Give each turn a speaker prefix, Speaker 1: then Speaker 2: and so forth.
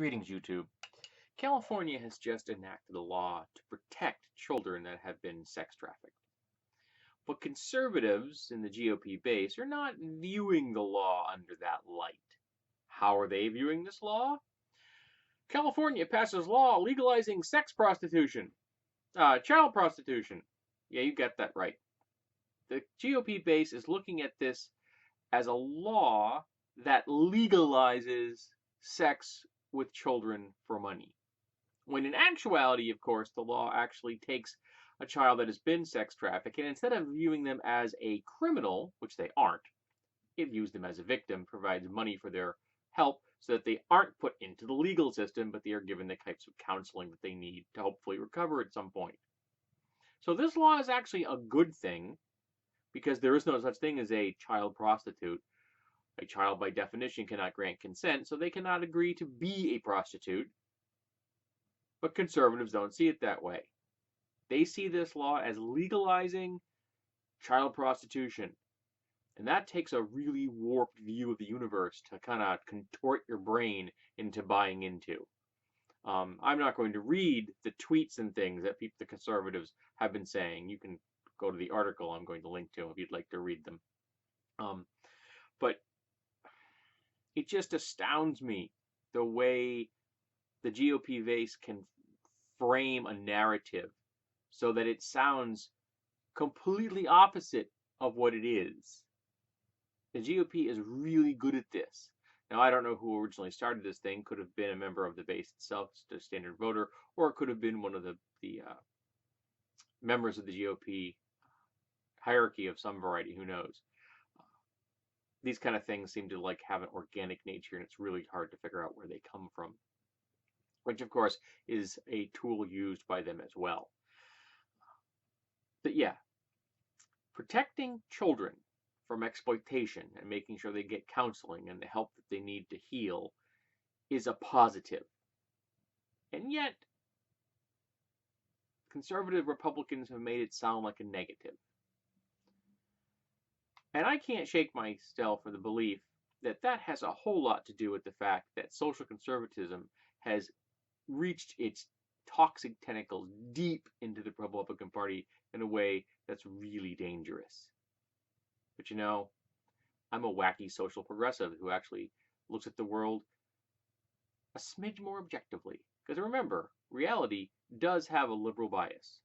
Speaker 1: Greetings, YouTube. California has just enacted a law to protect children that have been sex trafficked. But conservatives in the GOP base are not viewing the law under that light. How are they viewing this law? California passes law legalizing sex prostitution, child prostitution. Yeah, you got that right. The GOP base is looking at this as a law that legalizes sex with children for money. When in actuality, of course, the law actually takes a child that has been sex trafficked, and instead of viewing them as a criminal, which they aren't, it views them as a victim, provides money for their help so that they aren't put into the legal system, but they are given the types of counseling that they need to hopefully recover at some point. So this law is actually a good thing because there is no such thing as a child prostitute. A child, by definition, cannot grant consent, so they cannot agree to be a prostitute. But conservatives don't see it that way. They see this law as legalizing child prostitution. And that takes a really warped view of the universe to kind of contort your brain into buying into. I'm not going to read the tweets and things that the conservatives have been saying. You can go to the article I'm going to link to if you'd like to read them. But it just astounds me the way the GOP base can frame a narrative so that it sounds completely opposite of what it is. The GOP is really good at this. Now, I don't know who originally started this thing. Could have been a member of the base itself, just a standard voter, or it could have been one of the members of the GOP hierarchy of some variety. Who knows? These kind of things seem to have an organic nature, and it's really hard to figure out where they come from. Which, of course, is a tool used by them as well. But yeah, protecting children from exploitation and making sure they get counseling and the help that they need to heal is a positive. And yet, conservative Republicans have made it sound like a negative. And I can't shake myself for the belief that that has a whole lot to do with the fact that social conservatism has reached its toxic tentacles deep into the Republican Party in a way that's really dangerous. But you know, I'm a wacky social progressive who actually looks at the world a smidge more objectively. Because remember, reality does have a liberal bias.